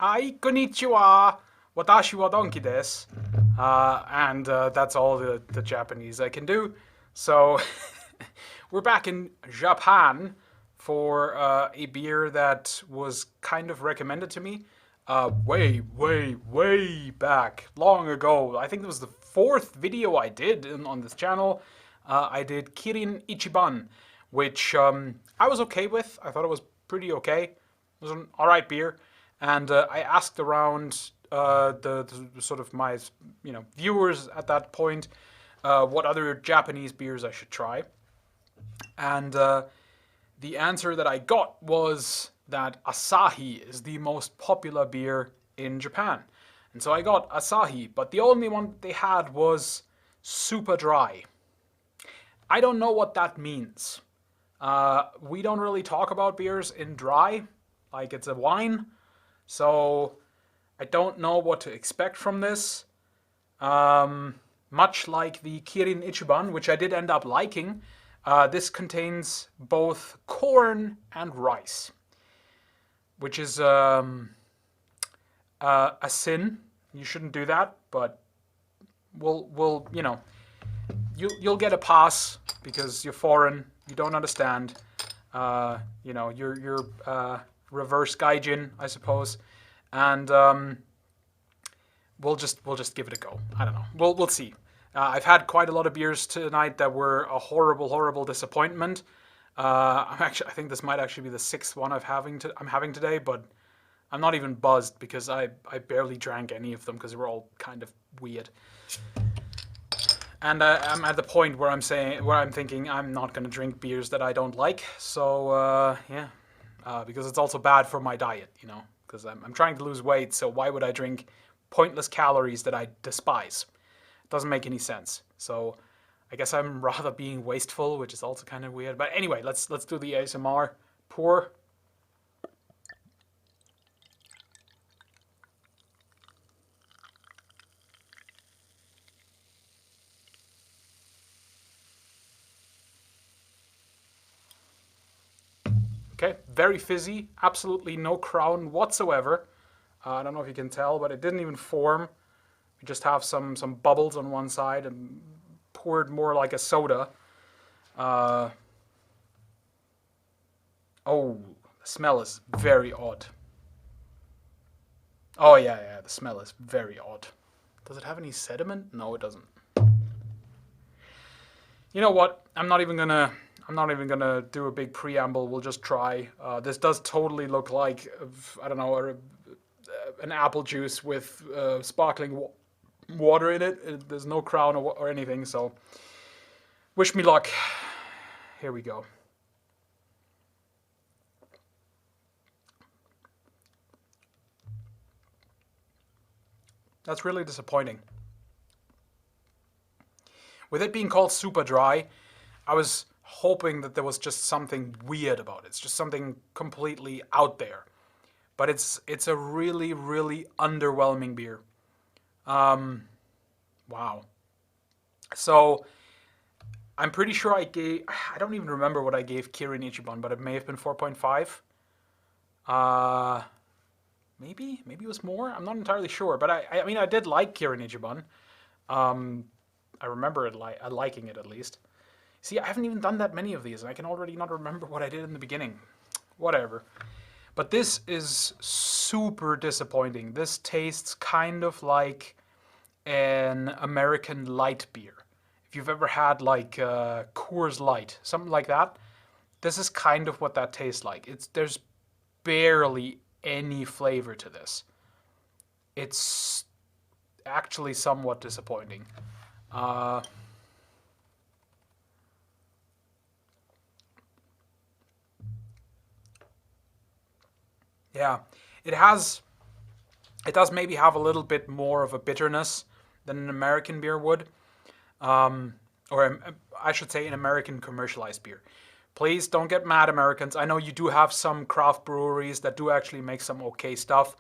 Ai konnichiwa, watashi wa donki desu. And that's all the Japanese I can do. So we're back in Japan for a beer that was kind of recommended to me way back, long ago. I think it was the fourth video I did on this channel. I did Kirin Ichiban, which I was okay with. I thought it was pretty okay. It was an alright beer. And I asked around the sort of my viewers at that point what other Japanese beers I should try. And the answer that I got was that Asahi is the most popular beer in Japan. And so I got Asahi, but the only one they had was super dry. I don't know what that means. We don't really talk about beers in dry, like it's a wine. So I don't know what to expect from this. Much like the Kirin Ichiban, which I did end up liking, this contains both corn and rice, which is a sin. You shouldn't do that, but we'll you'll get a pass because you're foreign, you don't understand. You're reverse gaijin, I suppose, and we'll just give it a go. I don't know. We'll see. I've had quite a lot of beers tonight that were a horrible disappointment. I think this might actually be the sixth one I'm having today, but I'm not even buzzed because I barely drank any of them because they were all kind of weird. And I'm at the point where I'm thinking I'm not going to drink beers that I don't like. So yeah, because it's also bad for my diet, because I'm trying to lose weight. So why would I drink pointless calories that I despise? It doesn't make any sense. So I guess I'm rather being wasteful, which is also kind of weird. But anyway, let's do the ASMR pour. Okay, very fizzy, absolutely no crown whatsoever. I don't know if you can tell, but it didn't even form. We just have some bubbles on one side and poured more like a soda. Oh, the smell is very odd. Oh yeah, the smell is very odd. Does it have any sediment? No, it doesn't. You know what? I'm not even gonna do a big preamble. We'll just try. This does totally look like, I don't know, an apple juice with sparkling water in it. There's no crown or anything, so wish me luck. Here we go. That's really disappointing. With it being called super dry, I was hoping that there was just something weird about it. It's just something completely out there. But it's a really underwhelming beer. Wow. So I'm pretty sure I don't even remember what I gave Kirin Ichiban, but it may have been 4.5. Maybe it was more. I'm not entirely sure, but I mean I did like Kirin Ichiban. I remember liking it at least. See, I haven't even done that many of these, and I can already not remember what I did in the beginning. Whatever. But this is super disappointing. This tastes kind of like an American light beer. If you've ever had like Coors Light, something like that, this is kind of what that tastes like. There's barely any flavor to this. It's actually somewhat disappointing. Yeah, it does maybe have a little bit more of a bitterness than an American beer would, or I should say an American commercialized beer. Please don't get mad, Americans. I know you do have some craft breweries that do actually make some okay stuff,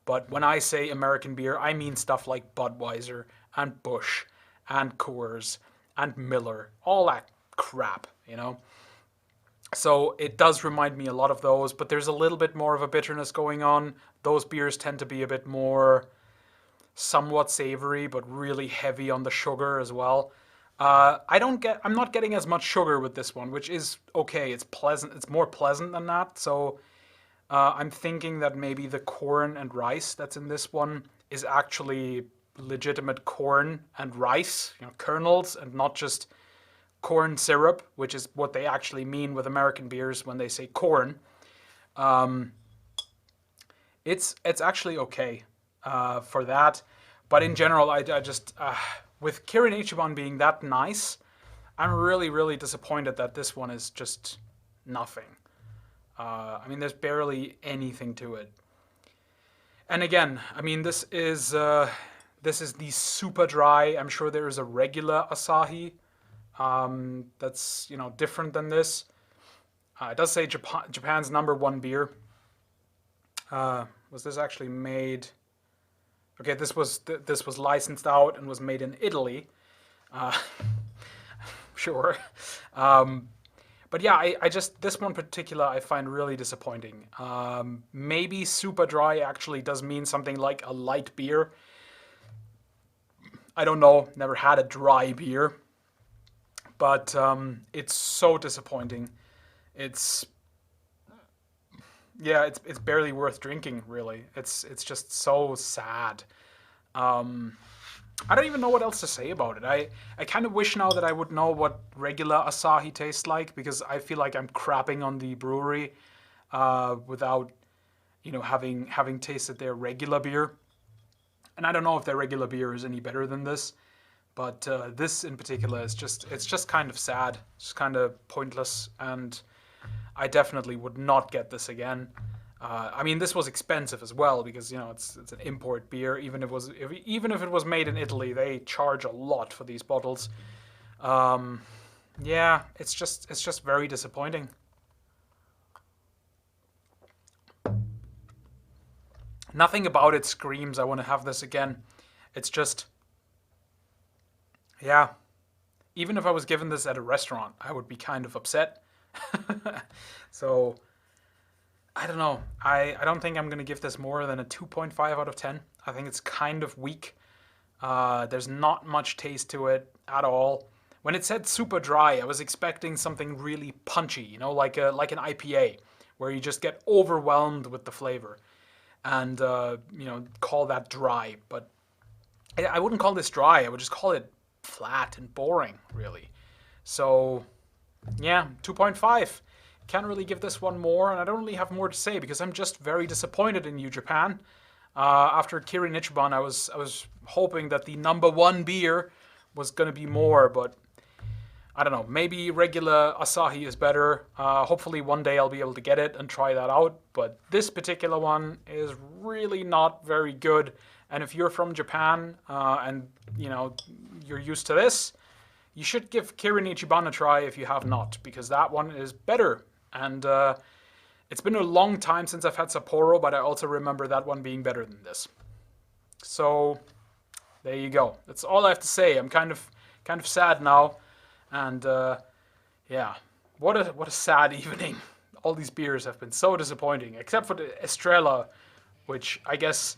but when I say American beer, I mean stuff like Budweiser and Busch and Coors and Miller, all that crap, So it does remind me a lot of those, but there's a little bit more of a bitterness going on. Those beers tend to be a bit more somewhat savory, but really heavy on the sugar as well. I'm not getting as much sugar with this one, which is okay. It's pleasant. It's more pleasant than that. So I'm thinking that maybe the corn and rice that's in this one is actually legitimate corn and rice, kernels, and not just corn syrup, which is what they actually mean with American beers when they say corn. Um, it's actually okay for that, but in general, I just with Kirin Ichiban being that nice, I'm really disappointed that this one is just nothing. I mean, there's barely anything to it. And again, I mean, this is the super dry. I'm sure there is a regular Asahi that's different than this. It does say Japan's #1 beer. Was this actually made? Okay, this was licensed out and was made in Italy. Sure. But yeah, I just, this one particular I find really disappointing. Maybe super dry actually does mean something like a light beer. I don't know, never had a dry beer. But it's so disappointing. It's, yeah, it's barely worth drinking, really. It's just so sad. I don't even know what else to say about it. I kind of wish now that I would know what regular Asahi tastes like, because I feel like I'm crapping on the brewery without, having tasted their regular beer. And I don't know if their regular beer is any better than this, but this in particular is it's just kind of sad. It's kind of pointless, and I definitely would not get this again. I mean, this was expensive as well because it's an import beer. Even if it was made in Italy, they charge a lot for these bottles. Yeah, it's just very disappointing. Nothing about it screams I want to have this again. It's just, yeah. Even if I was given this at a restaurant, I would be kind of upset. So I don't know. I don't think I'm going to give this more than a 2.5 out of 10. I think it's kind of weak. There's not much taste to it at all. When it said super dry, I was expecting something really punchy, like an IPA, where you just get overwhelmed with the flavor and, call that dry. But I wouldn't call this dry. I would just call it flat and boring, really. So, yeah, 2.5. Can't really give this one more, and I don't really have more to say because I'm just very disappointed in you, Japan. After Kirin Ichiban, I was hoping that the #1 beer was gonna be more, but I don't know. Maybe regular Asahi is better. Hopefully one day I'll be able to get it and try that out. But this particular one is really not very good. And if you're from Japan and you're used to this, you should give Kirin Ichiban a try if you have not, because that one is better. And it's been a long time since I've had Sapporo, but I also remember that one being better than this. So there you go. That's all I have to say. I'm kind of sad now, and yeah, what a sad evening. All these beers have been so disappointing, except for the Estrella, which I guess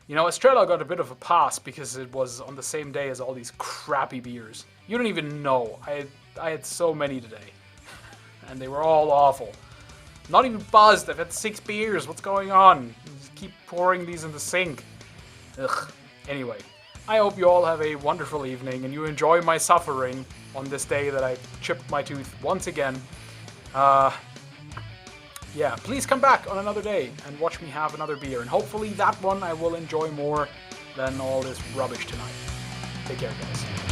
Estrella got a bit of a pass because it was on the same day as all these crappy beers. You don't even know. I had so many today. And they were all awful. Not even buzzed. I've had 6 beers. What's going on? Just keep pouring these in the sink. Ugh. Anyway, I hope you all have a wonderful evening and you enjoy my suffering on this day that I chipped my tooth once again. Yeah, please come back on another day and watch me have another beer. And hopefully that one I will enjoy more than all this rubbish tonight. Take care, guys.